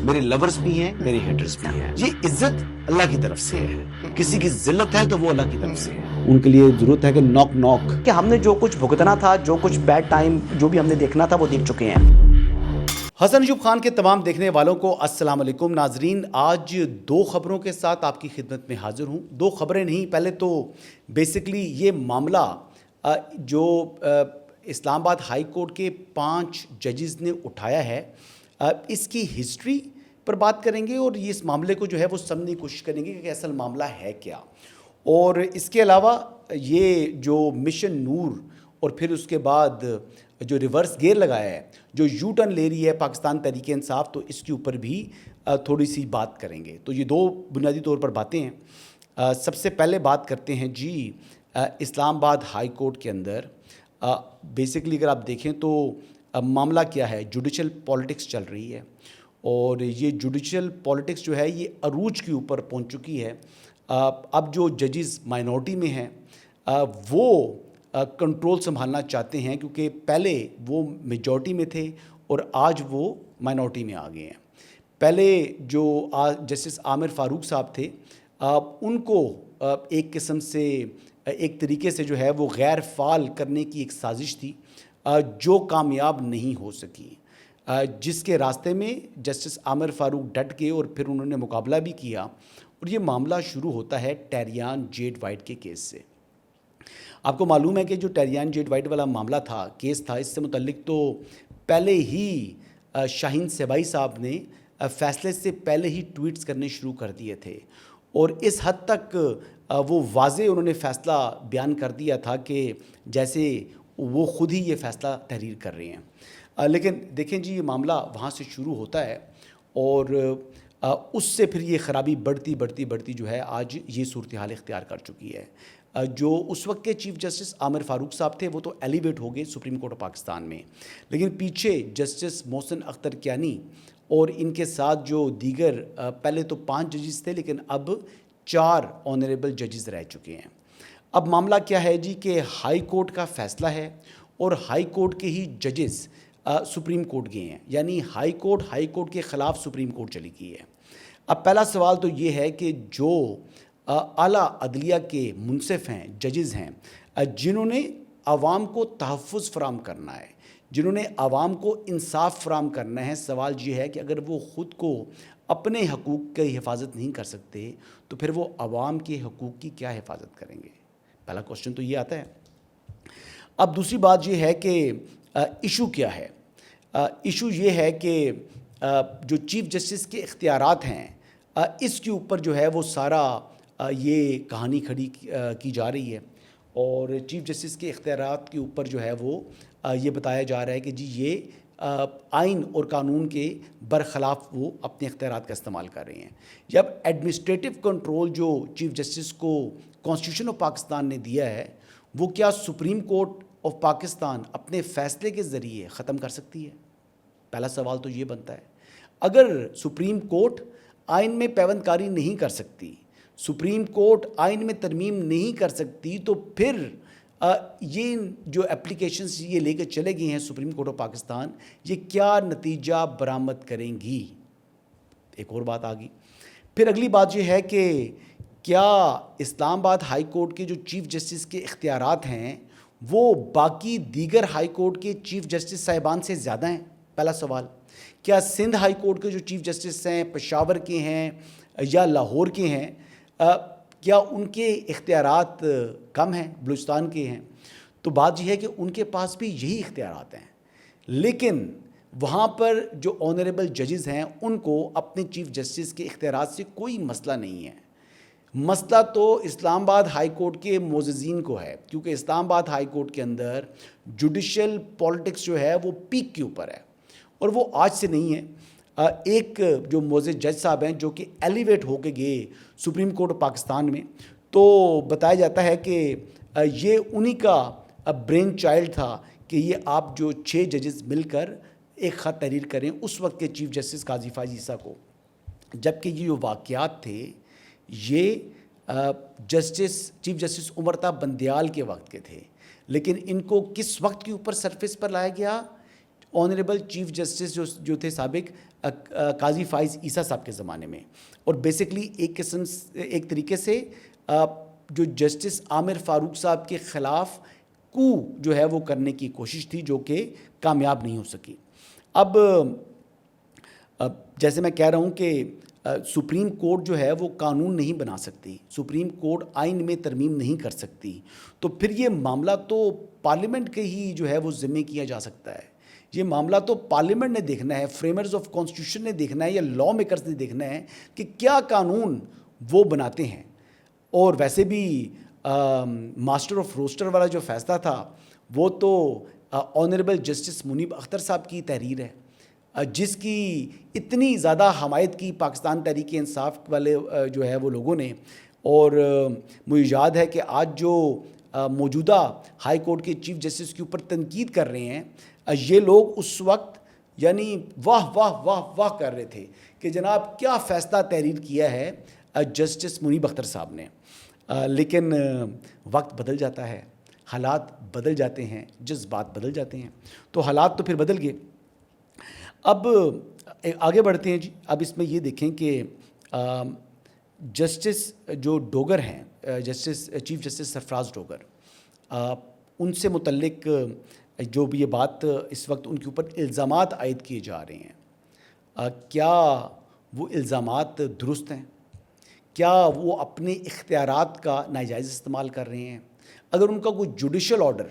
میرے لورز بھی ہیں، میرے ہیٹرز بھی ہیں. یہ عزت اللہ کی طرف سے ہے. کسی کی ذلت ہے تو وہ اللہ کی طرف سے ہے. ان کے لیے ضرورت ہے کہ نوک نوک کہ ہم نے جو کچھ بھگتنا تھا، جو کچھ بیڈ ٹائم جو بھی ہم نے دیکھنا تھا وہ دیکھ چکے ہیں. حسن ایوب خان کے تمام دیکھنے والوں کو السلام علیکم. ناظرین، آج دو خبروں کے ساتھ آپ کی خدمت میں حاضر ہوں. دو خبریں نہیں، پہلے تو بیسکلی یہ معاملہ جو اسلام آباد ہائی کورٹ کے 5 ججز نے اٹھایا ہے، اس کی ہسٹری پر بات کریں گے اور یہ اس معاملے کو جو ہے وہ سمجھنے کی کوشش کریں گے کہ اصل معاملہ ہے کیا. اور اس کے علاوہ یہ جو مشن نور اور پھر اس کے بعد جو ریورس گیئر لگایا ہے، جو یو ٹرن لے رہی ہے پاکستان تحریک انصاف، تو اس کے اوپر بھی تھوڑی سی بات کریں گے. تو یہ دو بنیادی طور پر باتیں ہیں. سب سے پہلے بات کرتے ہیں جی اسلام آباد ہائی کورٹ کے اندر بیسکلی اگر آپ دیکھیں تو معاملہ کیا ہے، جوڈیشل پالیٹکس چل رہی ہے اور یہ جوڈیشل پالیٹکس جو ہے یہ عروج کے اوپر پہنچ چکی ہے. اب جو ججز مائنورٹی میں ہیں وہ کنٹرول سنبھالنا چاہتے ہیں، کیونکہ پہلے وہ میجورٹی میں تھے اور آج وہ مائنورٹی میں آ گئے ہیں. پہلے جو جسٹس عامر فاروق صاحب تھے، ان کو ایک قسم سے ایک طریقے سے جو ہے وہ غیر فعال کرنے کی ایک سازش تھی جو کامیاب نہیں ہو سکی، جس کے راستے میں جسٹس عامر فاروق ڈٹ گئے اور پھر انہوں نے مقابلہ بھی کیا. اور یہ معاملہ شروع ہوتا ہے ٹیریان جیڈ وائٹ کے کیس سے. آپ کو معلوم ہے کہ جو ٹیریان جیڈ وائٹ والا معاملہ تھا، کیس تھا، اس سے متعلق تو پہلے ہی شاہین سبائی صاحب نے فیصلے سے پہلے ہی ٹویٹس کرنے شروع کر دیے تھے اور اس حد تک وہ واضح انہوں نے فیصلہ بیان کر دیا تھا کہ جیسے وہ خود ہی یہ فیصلہ تحریر کر رہے ہیں. لیکن دیکھیں جی، یہ معاملہ وہاں سے شروع ہوتا ہے اور اس سے پھر یہ خرابی بڑھتی جو ہے آج یہ صورتحال اختیار کر چکی ہے. جو اس وقت کے چیف جسٹس عامر فاروق صاحب تھے وہ تو ایلیویٹ ہو گئے سپریم کورٹ آف پاکستان میں، لیکن پیچھے جسٹس محسن اختر کیانی اور ان کے ساتھ جو دیگر پہلے تو 5 ججز تھے لیکن اب 4 آنریبل ججز رہ چکے ہیں. اب معاملہ کیا ہے جی کہ ہائی کورٹ کا فیصلہ ہے اور ہائی کورٹ کے ہی ججز سپریم کورٹ گئے ہیں، یعنی ہائی کورٹ کے خلاف سپریم کورٹ چلی گئی ہے. اب پہلا سوال تو یہ ہے کہ جو اعلیٰ عدلیہ کے منصف ہیں، ججز ہیں، جنہوں نے عوام کو تحفظ فراہم کرنا ہے، جنہوں نے عوام کو انصاف فراہم کرنا ہے، سوال یہ ہے کہ اگر وہ خود کو اپنے حقوق کی حفاظت نہیں کر سکتے تو پھر وہ عوام کے حقوق کی کیا حفاظت کریں گے؟ پہلا کوشچن تو یہ آتا ہے. اب دوسری بات یہ ہے کہ ایشو کیا ہے. ایشو یہ ہے کہ جو چیف جسٹس کے اختیارات ہیں اس کے اوپر جو ہے وہ سارا یہ کہانی کھڑی کی جا رہی ہے اور چیف جسٹس کے اختیارات کے اوپر جو ہے وہ یہ بتایا جا رہا ہے کہ جی یہ آئین اور قانون کے برخلاف وہ اپنے اختیارات کا استعمال کر رہے ہیں. جب ایڈمنسٹریٹو کنٹرول جو چیف جسٹس کو کانسٹیٹیوشن آف پاکستان نے دیا ہے، وہ کیا سپریم کورٹ آف پاکستان اپنے فیصلے کے ذریعے ختم کر سکتی ہے؟ پہلا سوال تو یہ بنتا ہے. اگر سپریم کورٹ آئین میں پیوند کاری نہیں کر سکتی، سپریم کورٹ آئین میں ترمیم نہیں کر سکتی، تو پھر یہ جو اپلیکیشنز یہ لے کے چلے گئے ہیں سپریم کورٹ آف پاکستان، یہ کیا نتیجہ برآمد کریں گی؟ ایک اور بات آ گئی. پھر اگلی بات یہ ہے کہ کیا اسلام آباد ہائی کورٹ کے جو چیف جسٹس کے اختیارات ہیں وہ باقی دیگر ہائی کورٹ کے چیف جسٹس صاحبان سے زیادہ ہیں؟ پہلا سوال. کیا سندھ ہائی کورٹ کے جو چیف جسٹس ہیں پشاور کے ہیں یا لاہور کے ہیں، کیا ان کے اختیارات کم ہیں، بلوچستان کے ہیں؟ تو بات یہ ہے کہ ان کے پاس بھی یہی اختیارات ہیں، لیکن وہاں پر جو آنریبل ججز ہیں ان کو اپنے چیف جسٹس کے اختیارات سے کوئی مسئلہ نہیں ہے. مسئلہ تو اسلام آباد ہائی کورٹ کے معززین کو ہے، کیونکہ اسلام آباد ہائی کورٹ کے اندر جوڈیشل پالیٹکس جو ہے وہ پیک کے اوپر ہے اور وہ آج سے نہیں ہے. ایک جو معزز جج صاحب ہیں جو کہ ایلیویٹ ہو کے گئے سپریم کورٹ آف پاکستان میں، تو بتایا جاتا ہے کہ یہ انہی کا برین چائلڈ تھا کہ یہ آپ جو 6 ججز مل کر ایک خط تحریر کریں اس وقت کے چیف جسٹس قاضی فائز عیسیٰ کو، جبکہ یہ جو واقعات تھے یہ چیف جسٹس عمرتا بندیال کے وقت کے تھے. لیکن ان کو کس وقت کے اوپر سرفیس پر لایا گیا؟ آنریبل چیف جسٹس جو تھے سابق قاضی فائز عیسیٰ صاحب کے زمانے میں. اور بیسکلی ایک طریقے سے جو جسٹس عامر فاروق صاحب کے خلاف کو جو ہے وہ کرنے کی کوشش تھی جو کہ کامیاب نہیں ہو سکی. اب جیسے میں کہہ رہا ہوں کہ سپریم کورٹ جو ہے وہ قانون نہیں بنا سکتی, سپریم کورٹ آئین میں ترمیم نہیں کر سکتی, تو پھر یہ معاملہ تو پارلیمنٹ کے ہی جو ہے وہ ذمے کیا جا سکتا ہے. یہ معاملہ تو پارلیمنٹ نے دیکھنا ہے, فریمرز آف کانسٹیٹیوشن نے دیکھنا ہے, یا لا میکرز نے دیکھنا ہے کہ کیا قانون وہ بناتے ہیں. اور ویسے بھی ماسٹر آف روسٹر والا جو فیصلہ تھا وہ تو آنریبل جسٹس منیب اختر صاحب کی تحریر ہے, جس کی اتنی زیادہ حمایت کی پاکستان تحریک انصاف والے جو ہے وہ لوگوں نے. اور مجھے یاد ہے کہ آج جو موجودہ ہائی کورٹ کے چیف جسٹس کے اوپر تنقید کر رہے ہیں, یہ لوگ اس وقت یعنی واہ واہ واہ واہ کر رہے تھے کہ جناب کیا فیصلہ تحریر کیا ہے جسٹس منیب اختر صاحب نے. لیکن وقت بدل جاتا ہے, حالات بدل جاتے ہیں, جذبات بدل جاتے ہیں, تو حالات تو پھر بدل گئے. اب آگے بڑھتے ہیں جی. اب اس میں یہ دیکھیں کہ جسٹس جو ڈوگر ہیں, جسٹس چیف جسٹس سرفراز ڈوگر, ان سے متعلق جو بھی یہ بات اس وقت ان کے اوپر الزامات عائد کیے جا رہے ہیں, کیا وہ الزامات درست ہیں؟ کیا وہ اپنے اختیارات کا ناجائز استعمال کر رہے ہیں؟ اگر ان کا کوئی جوڈیشل آرڈر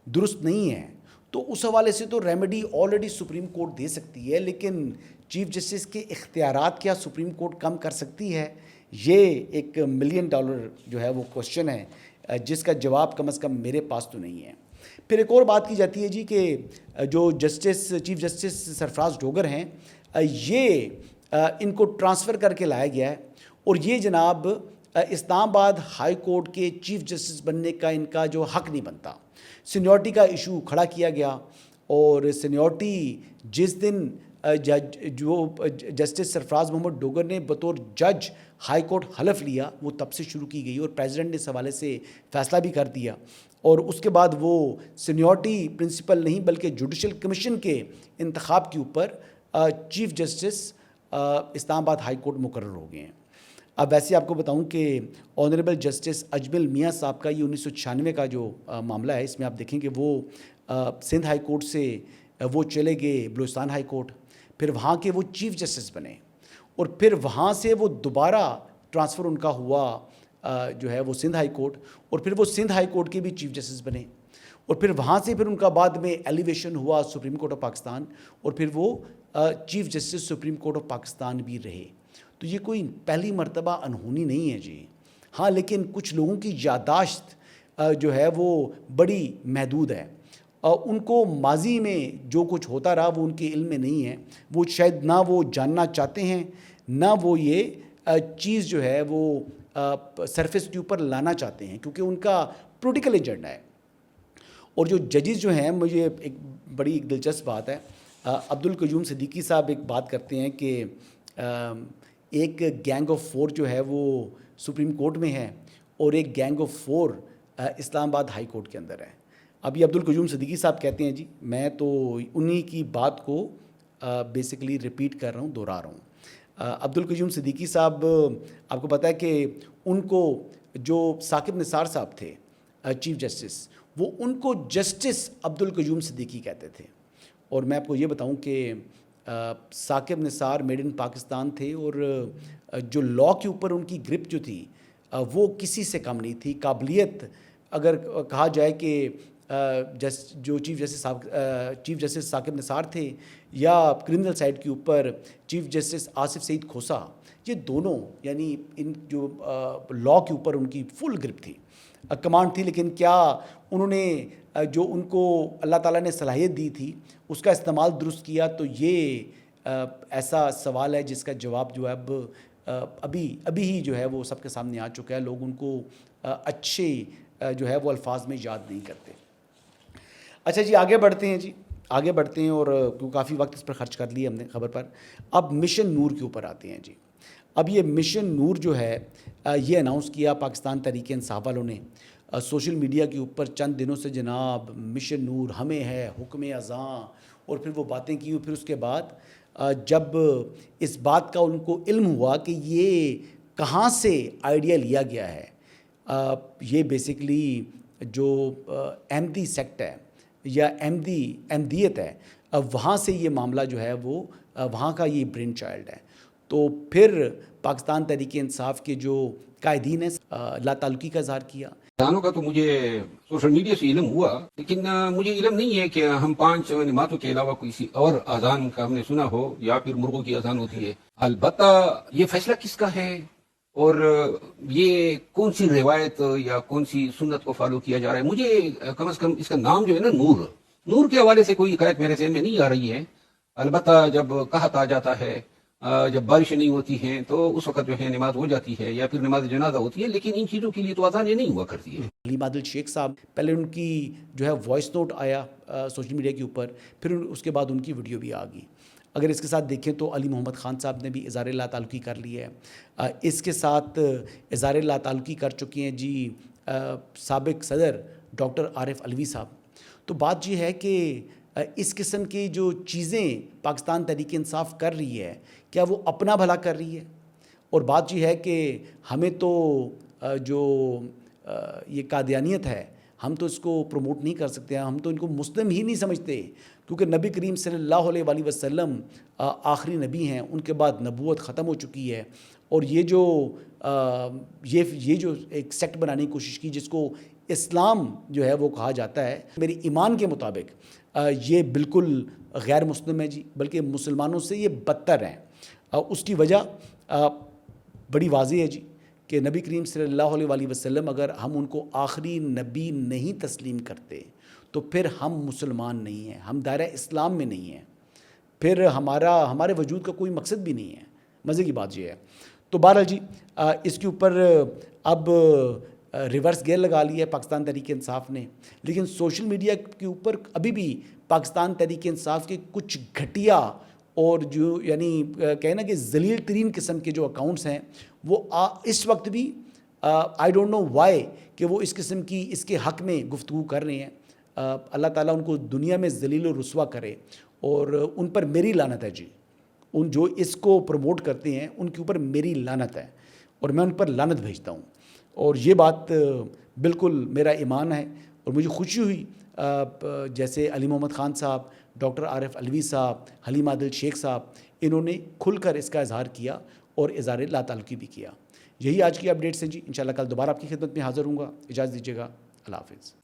درست نہیں ہے تو اس حوالے سے تو ریمیڈی آلریڈی سپریم کورٹ دے سکتی ہے, لیکن چیف جسٹس کے اختیارات کیا سپریم کورٹ کم کر سکتی ہے؟ یہ ایک $1 ملین جو ہے وہ کوشچن ہے, جس کا جواب کم از کم میرے پاس تو نہیں ہے. پھر ایک اور بات کی جاتی ہے جی کہ جو چیف جسٹس سرفراز ڈوگر ہیں, یہ ان کو ٹرانسفر کر کے لایا گیا ہے, اور یہ جناب اسلام آباد ہائی کورٹ کے چیف جسٹس بننے کا ان کا جو حق نہیں بنتا. سینیورٹی کا ایشو کھڑا کیا گیا, اور سینیورٹی جس دن جو جسٹس سرفراز محمد ڈوگر نے بطور جج ہائی کورٹ حلف لیا, وہ تب سے شروع کی گئی, اور پریزیڈنٹ نے اس حوالے سے فیصلہ بھی کر دیا. اور اس کے بعد وہ سینیورٹی پرنسپل نہیں بلکہ جوڈیشل کمیشن کے انتخاب کے اوپر چیف جسٹس اسلام آباد ہائی کورٹ مقرر ہو گئے ہیں. اب ویسے آپ کو بتاؤں کہ آنریبل جسٹس اجمل میاں صاحب کا یہ 1996 کا جو معاملہ ہے, اس میں آپ دیکھیں کہ وہ سندھ ہائی کورٹ سے وہ چلے گئے بلوچستان ہائی کورٹ, پھر وہاں کے وہ چیف جسٹس بنے, اور پھر وہاں سے وہ دوبارہ ٹرانسفر ان کا ہوا جو ہے وہ سندھ ہائی کورٹ, اور پھر وہ سندھ ہائی کورٹ کے بھی چیف جسٹس بنے, اور پھر وہاں سے پھر ان کا بعد میں ایلیویشن ہوا سپریم کورٹ آف پاکستان, اور پھر وہ chief justice supreme court of Pakistan بھی رہے. تو یہ کوئی پہلی مرتبہ انہونی نہیں ہے جی. ہاں, لیکن کچھ لوگوں کی یادداشت جو ہے وہ بڑی محدود ہے, ان کو ماضی میں جو کچھ ہوتا رہا وہ ان کے علم میں نہیں ہے, وہ شاید نہ وہ جاننا چاہتے ہیں, نہ وہ یہ چیز جو ہے وہ سرفیس کے اوپر لانا چاہتے ہیں, کیونکہ ان کا پولیٹیکل ایجنڈا ہے. اور جو ججز جو ہیں, مجھے ایک بڑی دلچسپ بات ہے, عبدالقیوم صدیقی صاحب ایک بات کرتے ہیں کہ ایک گینگ آف 4 جو ہے وہ سپریم کورٹ میں ہے, اور ایک گینگ آف 4 اسلام آباد ہائی کورٹ کے اندر ہے. اب یہ عبدالقیوم صدیقی صاحب کہتے ہیں جی, میں تو انہی کی بات کو بیسیکلی ریپیٹ کر رہا ہوں, دہرا رہا ہوں. عبدالقیوم صدیقی صاحب, آپ کو پتہ ہے کہ ان کو جو ثاقب نثار صاحب تھے چیف جسٹس, وہ ان کو جسٹس عبدالقیوم صدیقی کہتے تھے. اور میں آپ کو یہ بتاؤں کہ ثاقب نثار میڈ ان پاکستان تھے, اور جو لا کے اوپر ان کی گرپ جو تھی وہ کسی سے کم نہیں تھی. قابلیت اگر کہا جائے کہ جو چیف جسٹس ثاقب نثار تھے, یا کرمنل سائڈ کے اوپر چیف جسٹس آصف سعید کھوسا, یہ دونوں یعنی ان جو لا کے اوپر ان کی فل گرپ تھی, کمانڈ تھی. لیکن کیا انہوں نے جو ان کو اللہ تعالیٰ نے صلاحیت دی تھی اس کا استعمال درست کیا؟ تو یہ ایسا سوال ہے جس کا جواب جو ہے اب ابھی ہی جو ہے وہ سب کے سامنے آ چکا ہے. لوگ ان کو اچھے جو ہے وہ الفاظ میں یاد نہیں کرتے. اچھا جی, آگے بڑھتے ہیں جی, آگے بڑھتے ہیں, اور کافی وقت اس پر خرچ کر لیا ہم نے خبر پر. اب مشن نور کے اوپر آتے ہیں جی. اب یہ مشن نور جو ہے یہ اناؤنس کیا پاکستان تحریک انصاف والوں نے سوشل میڈیا کے اوپر چند دنوں سے, جناب مشن نور ہمیں ہے حکم ازاں, اور پھر وہ باتیں کی. پھر اس کے بعد جب اس بات کا ان کو علم ہوا کہ یہ کہاں سے آئیڈیا لیا گیا ہے. یہ بیسکلی جو احمدی سیکٹ ہے یا احمدیت ہے, وہاں سے یہ معاملہ جو ہے وہ وہاں کا یہ برین چائلڈ ہے. تو پھر پاکستان تحریک انصاف کے جو قائدین ہیں لا تعلقی کا اظہار کیا. اذانوں کا تو مجھے سوشل میڈیا سے علم ہوا, لیکن مجھے علم نہیں ہے کہ ہم 5 نمازوں کے علاوہ کسی اور اذان کا ہم نے سنا ہو یا پھر مرغوں کی اذان ہوتی ہے. البتہ یہ فیصلہ کس کا ہے اور یہ کون سی روایت یا کون سی سنت کو فالو کیا جا رہا ہے. مجھے کم از کم اس کا نام جو ہے نا نور کے حوالے سے کوئی حکایت میرے ذہن میں نہیں آ رہی ہے. البتہ جب قحط آ جاتا ہے, جب بارشیں نہیں ہوتی ہیں تو اس وقت جو ہے نماز ہو جاتی ہے یا پھر نماز جنازہ ہوتی ہے, لیکن ان چیزوں کے لیے تو اذان یہ نہیں ہوا کرتی ہے. حلیم عادل شیخ صاحب, پہلے ان کی جو ہے وائس نوٹ آیا سوشل میڈیا کے اوپر, پھر اس کے بعد ان کی ویڈیو بھی آ گئی. اگر اس کے ساتھ دیکھیں تو علی محمد خان صاحب نے بھی اظہار لا تعلقی کر لی ہے. اس کے ساتھ اظہار لا تعلقی کر چکے ہیں جی سابق صدر ڈاکٹر عارف علوی صاحب. تو بات یہ ہے کہ اس قسم کی جو چیزیں پاکستان تحریک انصاف کر رہی ہے, کیا وہ اپنا بھلا کر رہی ہے؟ اور بات یہ ہے کہ ہمیں تو جو یہ قادیانیت ہے, ہم تو اس کو پروموٹ نہیں کر سکتے ہیں, ہم تو ان کو مسلم ہی نہیں سمجھتے, کیونکہ نبی کریم صلی اللہ علیہ وآلہ وسلم آخری نبی ہیں, ان کے بعد نبوت ختم ہو چکی ہے. اور یہ جو ایک سیکٹ بنانے کی کوشش کی جس کو اسلام جو ہے وہ کہا جاتا ہے, میری ایمان کے مطابق یہ بالکل غیر مسلم ہے جی, بلکہ مسلمانوں سے یہ بدتر ہیں. اس کی وجہ بڑی واضح ہے جی کہ نبی کریم صلی اللہ علیہ وآلہ وسلم اگر ہم ان کو آخری نبی نہیں تسلیم کرتے تو پھر ہم مسلمان نہیں ہیں, ہم دائرہ اسلام میں نہیں ہیں, پھر ہمارے وجود کا کوئی مقصد بھی نہیں ہے. مزے کی بات یہ ہے. تو بہرحال جی اس کے اوپر اب ریورس گیئر لگا لیا ہے پاکستان تحریک انصاف نے, لیکن سوشل میڈیا کے اوپر ابھی بھی پاکستان تحریک انصاف کے کچھ گھٹیا اور جو یعنی کہیں نا کہ ذلیل ترین قسم کے جو اکاؤنٹس ہیں وہ اس وقت بھی آئی ڈونٹ نو وائی کہ وہ اس قسم کی اس کے حق میں گفتگو کر رہے ہیں. اللہ تعالیٰ ان کو دنیا میں ذلیل و رسوا کرے, اور ان پر میری لعنت ہے جی. ان جو اس کو پروموٹ کرتے ہیں ان کے اوپر میری لعنت ہے, اور میں ان پر لعنت بھیجتا ہوں. اور یہ بات بالکل میرا ایمان ہے, اور مجھے خوشی ہوئی جیسے علی محمد خان صاحب, ڈاکٹر عارف علوی صاحب, حلیم عادل شیخ صاحب, انہوں نے کھل کر اس کا اظہار کیا اور اظہار لا تعلقی بھی کیا. یہی آج کی اپڈیٹس ہیں جی. انشاءاللہ کل دوبارہ آپ کی خدمت میں حاضر ہوں گا. اجازت دیجیے گا. اللہ حافظ.